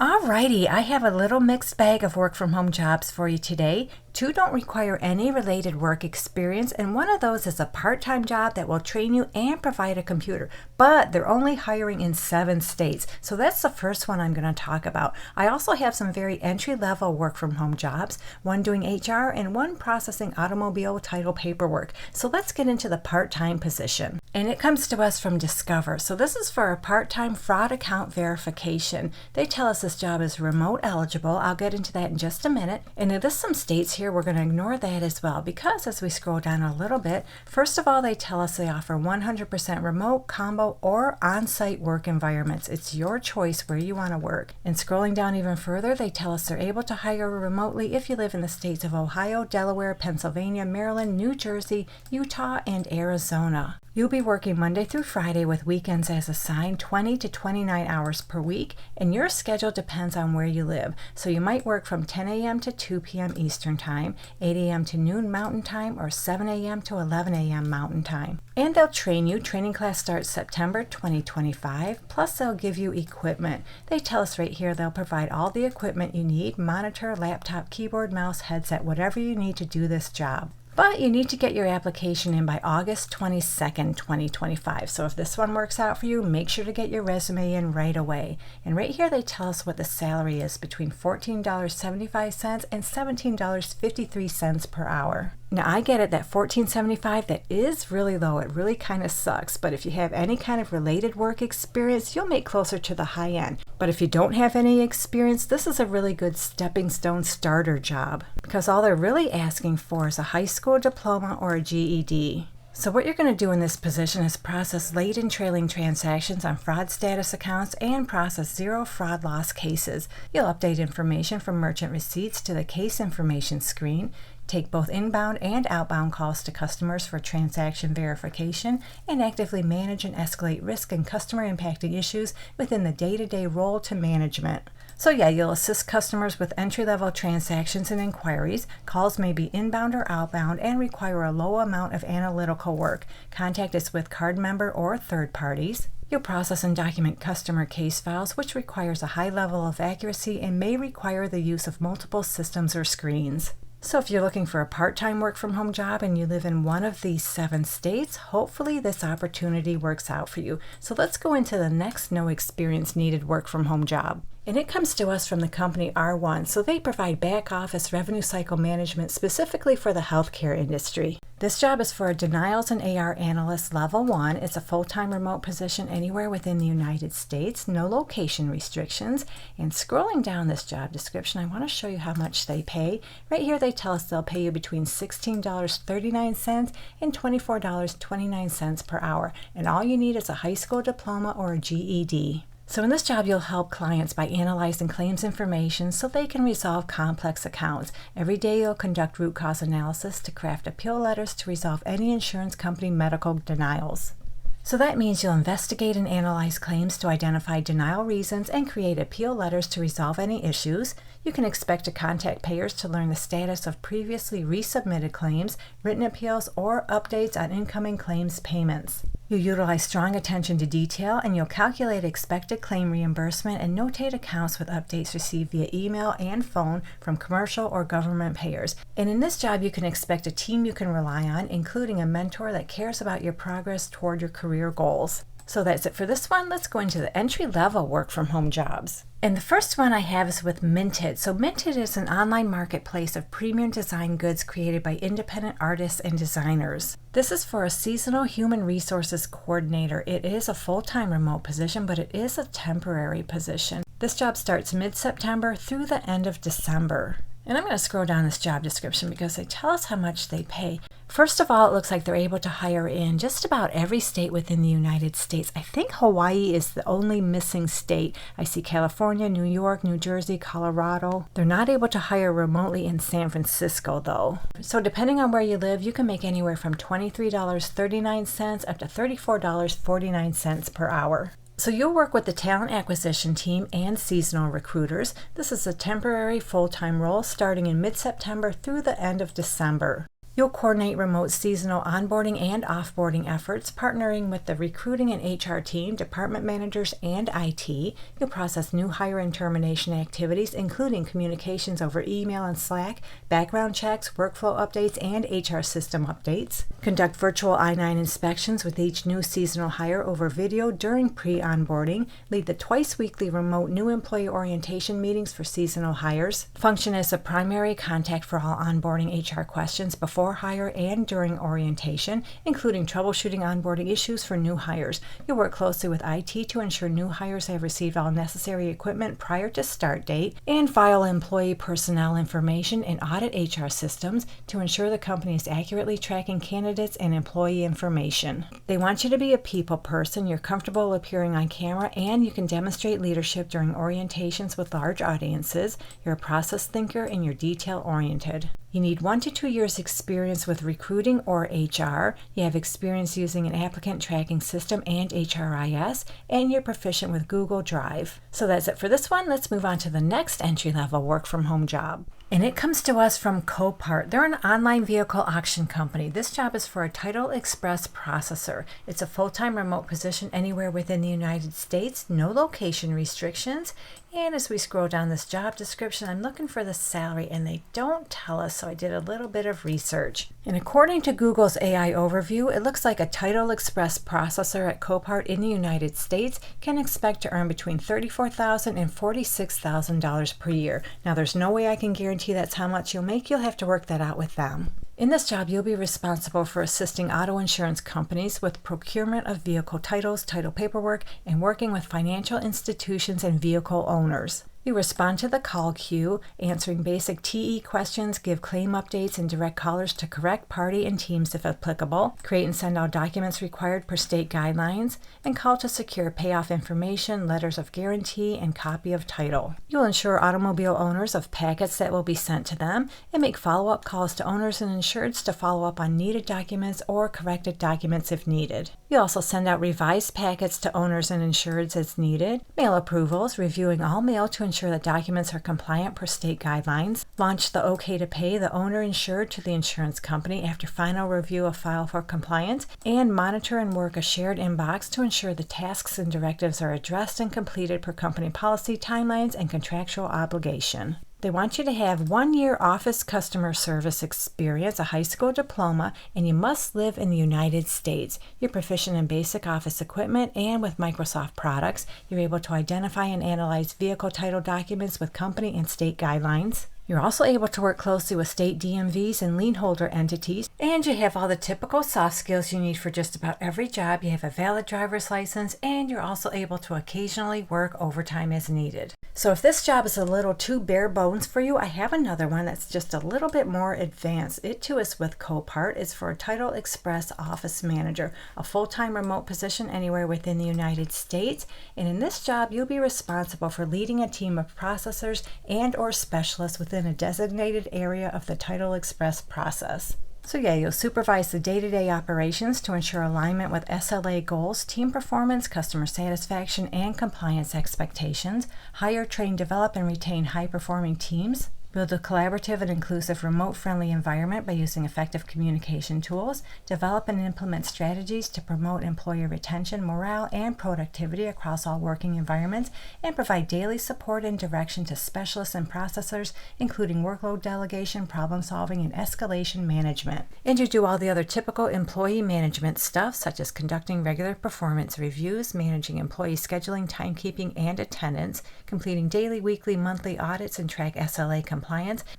Alrighty, I have a little mixed bag of work from home jobs for you today. 2 don't require any related work experience, and one of those is a part-time job that will train you and provide a computer. But they're only hiring in 7 states, so that's the first one I'm going to talk about. I also have some very entry-level work from home jobs, one doing HR and one processing automobile title paperwork. So let's get into the part-time position. And it comes to us from Discover. So this is for a part-time fraud account verification. They tell us this job is remote eligible. I'll get into that in just a minute. And it lists some states here. We're going to ignore that as well because as we scroll down a little bit, first of all, they tell us they offer 100% remote, combo, or on-site work environments. It's your choice where you want to work. And scrolling down even further, they tell us they're able to hire remotely if you live in the states of Ohio, Delaware, Pennsylvania, Maryland, New Jersey, Utah, and Arizona. You'll be working Monday through Friday with weekends as assigned, 20 to 29 hours per week, and your schedule depends on where you live. So you might work from 10 a.m. to 2 p.m. Eastern Time, 8 a.m. to noon Mountain Time, or 7 a.m. to 11 a.m. Mountain Time. And they'll train you. Training class starts September 2025, plus they'll give you equipment. They tell us right here they'll provide all the equipment you need, monitor, laptop, keyboard, mouse, headset, whatever you need to do this job. But you need to get your application in by August 22nd, 2025. So if this one works out for you, make sure to get your resume in right away. And right here they tell us what the salary is, between $14.75 and $17.53 per hour. Now I get it that $14.75, that is really low. It really kind of sucks. But if you have any kind of related work experience, you'll make closer to the high end. But if you don't have any experience, this is a really good stepping stone starter job because all they're really asking for is a high school diploma or a GED. So what you're going to do in this position is process late and trailing transactions on fraud status accounts and process 0 fraud loss cases. You'll update information from merchant receipts to the case information screen, take both inbound and outbound calls to customers for transaction verification, and actively manage and escalate risk and customer impacting issues within the day-to-day role to management. So yeah, you'll assist customers with entry-level transactions and inquiries. Calls may be inbound or outbound and require a low amount of analytical work. Contact is with card member or third parties. You'll process and document customer case files, which requires a high level of accuracy and may require the use of multiple systems or screens. So if you're looking for a part-time work from home job and you live in one of these 7 states, hopefully this opportunity works out for you. So let's go into the next no experience needed work from home job. And it comes to us from the company R1. So they provide back office revenue cycle management specifically for the healthcare industry. This job is for a denials and AR analyst level 1. It's a full-time remote position anywhere within the United States, no location restrictions. And scrolling down this job description, I want to show you how much they pay. Right here they tell us they'll pay you between $16.39 and $24.29 per hour. And all you need is a high school diploma or a GED. So in this job, you'll help clients by analyzing claims information so they can resolve complex accounts. Every day, you'll conduct root cause analysis to craft appeal letters to resolve any insurance company medical denials. So that means you'll investigate and analyze claims to identify denial reasons and create appeal letters to resolve any issues. You can expect to contact payers to learn the status of previously resubmitted claims, written appeals, or updates on incoming claims payments. You'll utilize strong attention to detail, and you'll calculate expected claim reimbursement and notate accounts with updates received via email and phone from commercial or government payers. And in this job, you can expect a team you can rely on, including a mentor that cares about your progress toward your career goals. So that's it for this one. Let's go into the entry-level work from home jobs. And the first one I have is with Minted. So Minted is an online marketplace of premium design goods created by independent artists and designers. This is for a seasonal human resources coordinator. It is a full-time remote position, but it is a temporary position. This job starts mid-September through the end of December. And I'm going to scroll down this job description because they tell us how much they pay. First of all, it looks like they're able to hire in just about every state within the United States. I think Hawaii is the only missing state. I see California, New York, New Jersey, Colorado. They're not able to hire remotely in San Francisco, though. So depending on where you live, you can make anywhere from $23.39 up to $34.49 per hour. So you'll work with the talent acquisition team and seasonal recruiters. This is a temporary full-time role starting in mid-September through the end of December. You'll coordinate remote seasonal onboarding and offboarding efforts, partnering with the recruiting and HR team, department managers, and IT. You'll process new hire and termination activities, including communications over email and Slack, background checks, workflow updates, and HR system updates. Conduct virtual I-9 inspections with each new seasonal hire over video during pre-onboarding. Lead the twice-weekly remote new employee orientation meetings for seasonal hires. Function as a primary contact for all onboarding HR questions before hire and during orientation, including troubleshooting onboarding issues for new hires. You'll work closely with IT to ensure new hires have received all necessary equipment prior to start date, and file employee personnel information and audit HR systems to ensure the company is accurately tracking candidates and employee information. They want you to be a people person, you're comfortable appearing on camera, and you can demonstrate leadership during orientations with large audiences. You're a process thinker and you're detail oriented. You need 1 to 2 years experience with recruiting or HR. You have experience using an applicant tracking system and HRIS, and you're proficient with Google Drive. So that's it for this one. Let's move on to the next entry-level work-from-home job. And it comes to us from Copart. They're an online vehicle auction company. This job is for a Title Express processor. It's a full-time remote position anywhere within the United States, no location restrictions. And as we scroll down this job description, I'm looking for the salary and they don't tell us, so I did a little bit of research. And according to Google's AI overview, it looks like a Title Express processor at Copart in the United States can expect to earn between $34,000 and $46,000 per year. Now, there's no way I can guarantee that's how much you'll make. You'll have to work that out with them. In this job, you'll be responsible for assisting auto insurance companies with procurement of vehicle titles, title paperwork, and working with financial institutions and vehicle owners. You respond to the call queue, answering basic TE questions, give claim updates, and direct callers to correct party and teams if applicable, create and send all documents required per state guidelines, and call to secure payoff information, letters of guarantee, and copy of title. You'll ensure automobile owners of packets that will be sent to them, and make follow-up calls to owners and insureds to follow up on needed documents or corrected documents if needed. You also send out revised packets to owners and insureds as needed, mail approvals, reviewing all mail to ensure that documents are compliant per state guidelines, launch the OK to pay the owner insured to the insurance company after final review of file for compliance, and monitor and work a shared inbox to ensure the tasks and directives are addressed and completed per company policy, timelines, and contractual obligation. They want you to have 1 year office customer service experience, a high school diploma, and you must live in the United States. You're proficient in basic office equipment and with Microsoft products. You're able to identify and analyze vehicle title documents with company and state guidelines. You're also able to work closely with state DMVs and lien holder entities, and you have all the typical soft skills you need for just about every job. You have a valid driver's license, and you're also able to occasionally work overtime as needed. So if this job is a little too bare bones for you, I have another one that's just a little bit more advanced. It too is with Copart. It's for a Title Express office manager, a full-time remote position anywhere within the United States. And in this job, you'll be responsible for leading a team of processors and or specialists within a designated area of the Title Express process. So yeah, you'll supervise the day-to-day operations to ensure alignment with SLA goals, team performance, customer satisfaction, and compliance expectations, hire, train, develop, and retain high-performing teams, build a collaborative and inclusive remote-friendly environment by using effective communication tools, develop and implement strategies to promote employee retention, morale, and productivity across all working environments, and provide daily support and direction to specialists and processors, including workload delegation, problem-solving, and escalation management. And you do all the other typical employee management stuff, such as conducting regular performance reviews, managing employee scheduling, timekeeping, and attendance, completing daily, weekly, monthly audits, and track SLA compliance,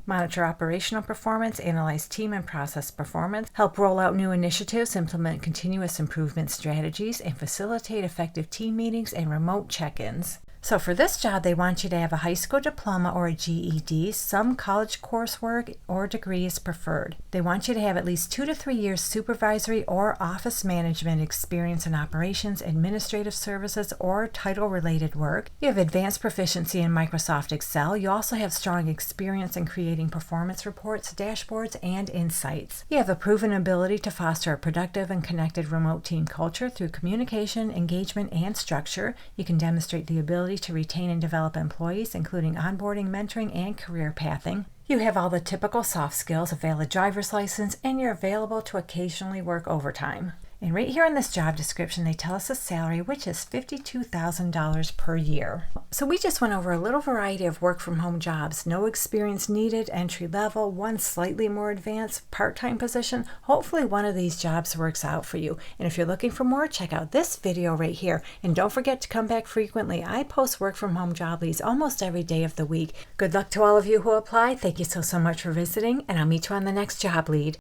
monitor operational performance, analyze team and process performance, help roll out new initiatives, implement continuous improvement strategies, and facilitate effective team meetings and remote check-ins. So for this job, they want you to have a high school diploma or a GED. Some college coursework or degree is preferred. They want you to have at least 2 to 3 years supervisory or office management experience in operations, administrative services, or title-related work. You have advanced proficiency in Microsoft Excel. You also have strong experience in creating performance reports, dashboards, and insights. You have a proven ability to foster a productive and connected remote team culture through communication, engagement, and structure. You can demonstrate the ability ability to retain and develop employees, including onboarding, mentoring, and career pathing. You have all the typical soft skills, a valid driver's license, and you're available to occasionally work overtime. And right here in this job description, they tell us a salary, which is $52,000 per year. So we just went over a little variety of work from home jobs. No experience needed, entry level, one slightly more advanced, part-time position. Hopefully one of these jobs works out for you. And if you're looking for more, check out this video right here. And don't forget to come back frequently. I post work from home job leads almost every day of the week. Good luck to all of you who apply. Thank you so much for visiting, and I'll meet you on the next job lead.